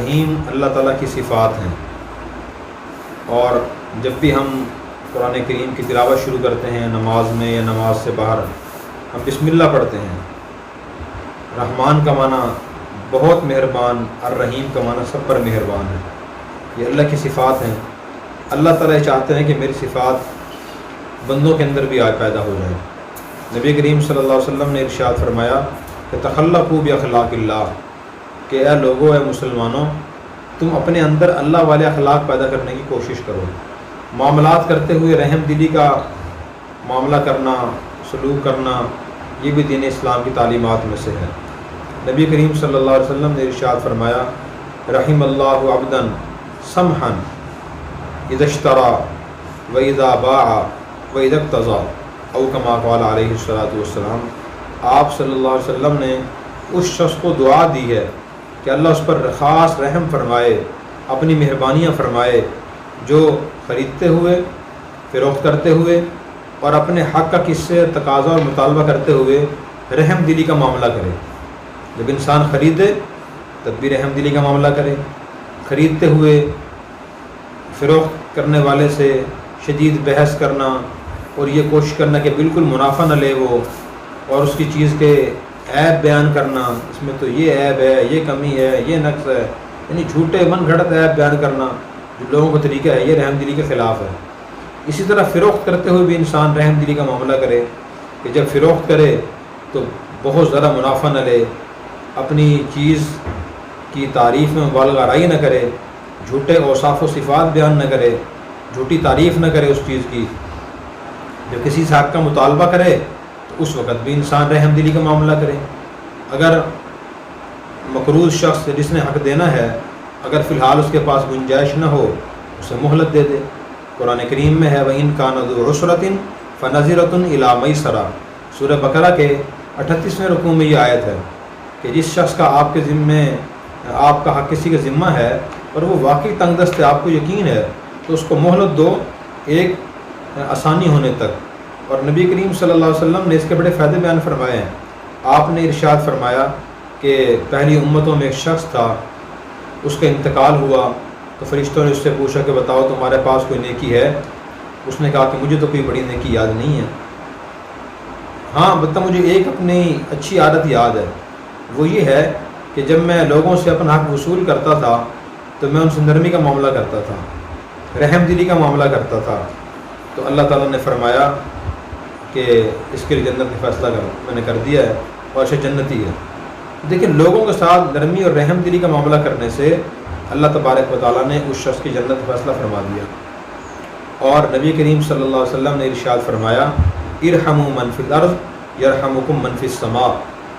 رحیم اللہ تعالیٰ کی صفات ہیں، اور جب بھی ہم قرآن کریم کی تلاوت شروع کرتے ہیں نماز میں یا نماز سے باہر، ہم بسم اللہ پڑھتے ہیں۔ رحمان کا معنی بہت مہربان، الرحیم کا معنی سب پر مہربان ہے۔ یہ اللہ کی صفات ہیں۔ اللہ تعالیٰ چاہتے ہیں کہ میری صفات بندوں کے اندر بھی آج پیدا ہو جائے۔ نبی کریم صلی اللہ علیہ وسلم نے ارشاد فرمایا کہ تخلقوا باخلاق اللہ، کہ اے لوگو، اے مسلمانوں، تم اپنے اندر اللہ والے اخلاق پیدا کرنے کی کوشش کرو۔ معاملات کرتے ہوئے رحم دلی کا معاملہ کرنا، سلوک کرنا، یہ بھی دین اسلام کی تعلیمات میں سے ہے۔ نبی کریم صلی اللہ علیہ وسلم نے ارشاد فرمایا رحم اللہ عبدا سمحا اذا اشترى واذا باع واذا اقتضى او کما قال علیہ الصلوۃ والسلام۔ آپ صلی اللہ علیہ وسلم نے اس شخص کو دعا دی ہے کہ اللہ اس پر خاص رحم فرمائے، اپنی مہربانیاں فرمائے، جو خریدتے ہوئے، فروخت کرتے ہوئے اور اپنے حق کا کس سے تقاضا اور مطالبہ کرتے ہوئے رحم دلی کا معاملہ کرے۔ جب انسان خریدے تب بھی رحم دلی کا معاملہ کرے، خریدتے ہوئے فروخت کرنے والے سے شدید بحث کرنا اور یہ کوشش کرنا کہ بالکل منافع نہ لے وہ، اور اس کی چیز کے عیب بیان کرنا، اس میں تو یہ عیب ہے، یہ کمی ہے، یہ نقص ہے، یعنی جھوٹے من گھڑت عیب بیان کرنا جو لوگوں کا طریقہ ہے، یہ رحم دلی کے خلاف ہے۔ اسی طرح فروخت کرتے ہوئے بھی انسان رحم دلی کا معاملہ کرے کہ جب فروخت کرے تو بہت زیادہ منافع نہ لے، اپنی چیز کی تعریف میں مبالغہ آرائی نہ کرے، جھوٹے اوصاف و صفات بیان نہ کرے، جھوٹی تعریف نہ کرے اس چیز کی۔ جب کسی سے حق کا مطالبہ کرے تو اس وقت بھی انسان رحم دلی کا معاملہ کرے۔ اگر مقروض شخص جس نے حق دینا ہے، اگر فی الحال اس کے پاس گنجائش نہ ہو، اسے مہلت دے دے۔ قرآن کریم میں ہے وَإِن كَانَ ذُو عُسْرَةٍ فَنَظِرَةٌ إِلَىٰ مَيْسَرَةٍ۔ سورہ بقرہ کے 38ویں رکوع میں یہ آیت ہے کہ جس شخص کا آپ کے ذمے، آپ کا حق کسی کا ذمہ ہے اور وہ واقعی تنگ دست ہے، آپ کو یقین ہے، تو اس کو مہلت دو ایک آسانی ہونے تک۔ اور نبی کریم صلی اللہ علیہ وسلم نے اس کے بڑے فائدے بیان فرمائے ہیں۔ آپ نے ارشاد فرمایا کہ پہلی امتوں میں ایک شخص تھا، اس کا انتقال ہوا تو فرشتوں نے اس سے پوچھا کہ بتاؤ تمہارے پاس کوئی نیکی ہے؟ اس نے کہا کہ مجھے تو کوئی بڑی نیکی یاد نہیں ہے، ہاں البتہ مجھے ایک اپنی اچھی عادت یاد ہے، وہ یہ ہے کہ جب میں لوگوں سے اپنا حق وصول کرتا تھا تو میں ان سے نرمی کا معاملہ کرتا تھا، رحم دلی کا معاملہ کرتا تھا۔ تو اللہ تعالیٰ نے فرمایا کہ اس کے لیے جنت کا فیصلہ میں نے کر دیا ہے اور اسے جنتی ہے۔ دیکھیں، لوگوں کے ساتھ نرمی اور رحم دلی کا معاملہ کرنے سے اللہ تبارک و تعالیٰ نے اس شخص کی جنت کا فیصلہ فرما دیا۔ اور نبی کریم صلی اللہ علیہ وسلم نے ارشاد فرمایا ارحموا من فی الارض یرحمکم من فی السماء،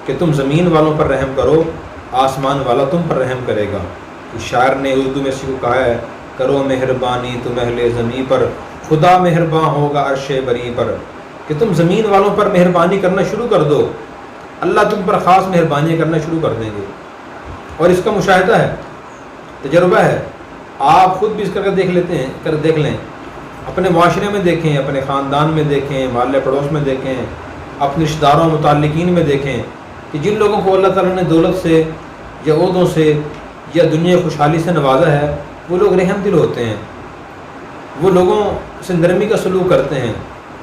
کہ تم زمین والوں پر رحم کرو، آسمان والا تم پر رحم کرے گا۔ شاعر نے اردو میں اسی کو کہا ہے کرو مہربانی تم اہل زمین پر، خدا مہرباں ہوگا عرش بری پر، کہ تم زمین والوں پر مہربانی کرنا شروع کر دو، اللہ تم پر خاص مہربانیاں کرنا شروع کر دیں گے۔ اور اس کا مشاہدہ ہے، تجربہ ہے، آپ خود بھی اس کر دیکھ لیں، اپنے معاشرے میں دیکھیں، اپنے خاندان میں دیکھیں، محلے پڑوس میں دیکھیں، اپنے رشتہ داروں متعلقین میں دیکھیں کہ جن لوگوں کو اللہ تعالیٰ نے دولت سے یا عہدوں سے یا دنیا خوشحالی سے نوازا ہے، وہ لوگ رحم دل ہوتے ہیں، وہ لوگوں سے نرمی کا سلوک کرتے ہیں،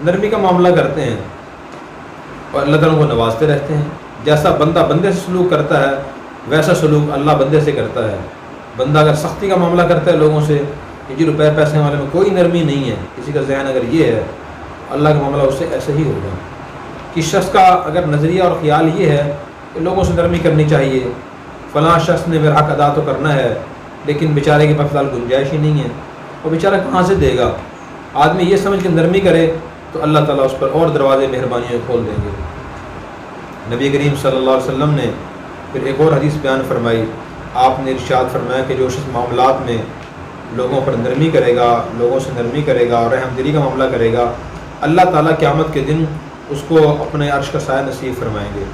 نرمی کا معاملہ کرتے ہیں اور اللہ تعالیٰ کو نوازتے رہتے ہیں۔ جیسا بندہ بندے سے سلوک کرتا ہے ویسا سلوک اللہ بندے سے کرتا ہے۔ بندہ اگر سختی کا معاملہ کرتا ہے لوگوں سے کہ جی روپے پیسے والے میں کوئی نرمی نہیں ہے، کسی کا ذہن اگر یہ ہے، اللہ کا معاملہ اس سے ایسے ہی ہوگا۔ کس شخص کا اگر نظریہ اور خیال یہ ہے کہ لوگوں سے نرمی کرنی چاہیے، فلاں شخص نے میرا حق ادا تو کرنا ہے لیکن بیچارے کے پاس فی الحال گنجائش ہی نہیں ہے، اور بیچارہ کہاں سے دے گا؟ آدمی یہ سمجھ کے نرمی کرے تو اللہ تعالیٰ اس پر اور دروازے مہربانیوں کھول دیں گے۔ نبی کریم صلی اللہ علیہ وسلم نے پھر ایک اور حدیث بیان فرمائی۔ آپ نے ارشاد فرمایا کہ جو شخص معاملات میں لوگوں پر نرمی کرے گا، لوگوں سے نرمی کرے گا اور رحم دلی کا معاملہ کرے گا، اللہ تعالیٰ قیامت کے دن اس کو اپنے عرش کا سایہ نصیب فرمائیں گے۔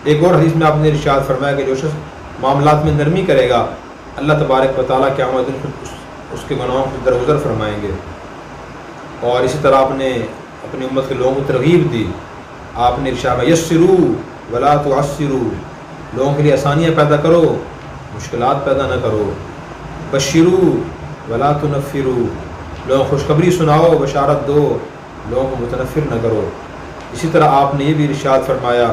ایک اور حدیث میں آپ نے ارشاد فرمایا کہ جو شخص معاملات میں نرمی کرے گا، اللہ تبارک و تعالیٰ قیامت دن اس کے گناہوں کو درگزر فرمائیں گے۔ اور اسی طرح آپ نے اپنی امت کے لوگوں کو ترغیب دی۔ آپ نے ارشاد یسروا ولا تعسروا، لوگوں کے لیے آسانیاں پیدا کرو، مشکلات پیدا نہ کرو، بشرو ولا تنفرو، لوگوں کو خوشخبری سناؤ، بشارت دو، لوگوں کو متنفر نہ کرو۔ اسی طرح آپ نے یہ بھی ارشاد فرمایا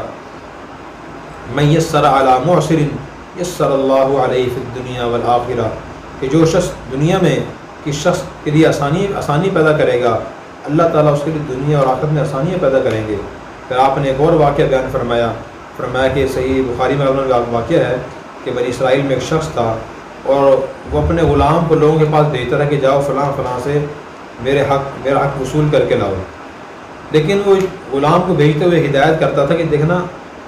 من یسر علی معسر یسر اللہ علیہ فی الدنیا والآخرہ، کہ جو شخص دنیا میں کس شخص کے لیے آسانی پیدا کرے گا، اللہ تعالیٰ اس کے لیے دنیا اور آخرت میں آسانیاں پیدا کریں گے۔ پھر آپ نے ایک اور واقعہ بیان فرمایا کہ صحیح بخاری میں واقعہ ہے کہ بنی اسرائیل میں ایک شخص تھا اور وہ اپنے غلام کو لوگوں کے پاس بھیجتا رہا کہ جاؤ فلاں فلاں سے میرا حق وصول کر کے لاؤ، لیکن وہ غلام کو بھیجتے ہوئے ہدایت کرتا تھا کہ دیکھنا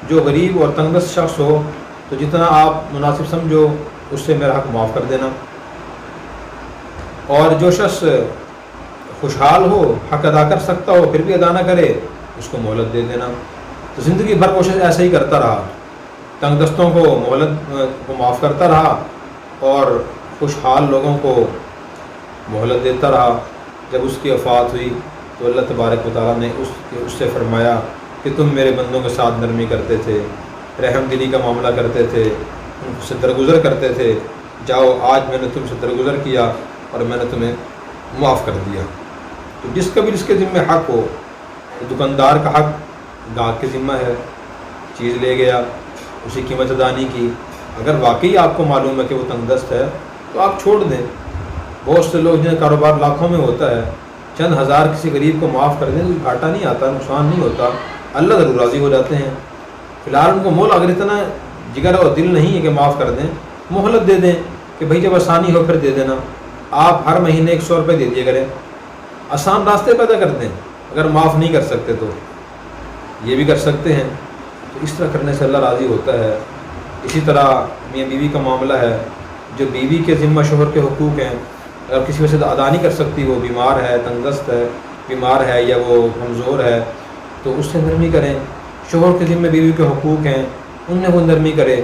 جو غریب اور تنگ دست شخص ہو تو جتنا آپ مناسب سمجھو اس سے میرا حق معاف کر دینا، اور جو شخص خوشحال ہو، حق ادا کر سکتا ہو پھر بھی ادا نہ کرے، اس کو مہلت دے دینا۔ تو زندگی بھر کوشش ایسے ہی کرتا رہا، تنگ دستوں کو مہلت کو معاف کرتا رہا اور خوشحال لوگوں کو مہلت دیتا رہا۔ جب اس کی وفات ہوئی تو اللہ تبارک و تعالیٰ نے اس سے فرمایا کہ تم میرے بندوں کے ساتھ نرمی کرتے تھے، رحم دلی کا معاملہ کرتے تھے، ان سے درگزر کرتے تھے، جاؤ آج میں نے تم سے درگزر کیا اور میں نے تمہیں معاف کر دیا۔ تو جس کا بھی جس کے ذمہ حق ہو، تو دکاندار کا حق گاہک کے ذمہ ہے، چیز لے گیا، اسی قیمت ادا نہیں کی، اگر واقعی آپ کو معلوم ہے کہ وہ تنگ دست ہے تو آپ چھوڑ دیں۔ بہت سے لوگ جنہیں کاروبار لاکھوں میں ہوتا ہے، چند ہزار کسی غریب کو معاف کر دیں تو گھاٹا نہیں آتا، نقصان نہیں ہوتا، اللہ ضرور راضی ہو جاتے ہیں۔ فی الحال ان کو مول اگر اتنا جگر اور دل نہیں ہے کہ معاف کر دیں، مہلت دے دیں کہ بھائی جب آسانی ہو پھر دے دینا، آپ ہر مہینے 100 روپے دے دیا کریں، آسان راستے پیدا کر دیں۔ اگر معاف نہیں کر سکتے تو یہ بھی کر سکتے ہیں، تو اس طرح کرنے سے اللہ راضی ہوتا ہے۔ اسی طرح میاں بیوی کا معاملہ ہے، جو بیوی کے ذمہ شوہر کے حقوق ہیں، اگر کسی وجہ سے ادا نہیں کر سکتی، وہ بیمار ہے، تنگ دست ہے، بیمار ہے یا وہ کمزور ہے، تو اس سے نرمی کریں۔ شوہر کے ذمہ بیوی کے حقوق ہیں، ان میں وہ نرمی کرے،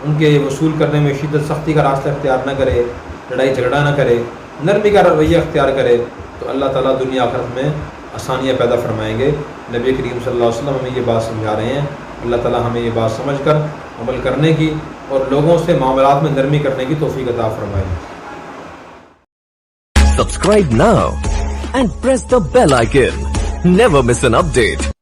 ان کے وصول کرنے میں شدت سختی کا راستہ اختیار نہ کرے، لڑائی جھگڑا نہ کرے، نرمی کا رویہ اختیار کرے، تو اللہ تعالیٰ دنیا آخرت میں آسانیاں پیدا فرمائیں گے۔ نبی کریم صلی اللہ علیہ وسلم ہمیں یہ بات سمجھا رہے ہیں۔ اللہ تعالیٰ ہمیں یہ بات سمجھ کر عمل کرنے کی اور لوگوں سے معاملات میں نرمی کرنے کی توفیق عطا فرمائے۔ Subscribe now and press the bell icon. Never miss an update.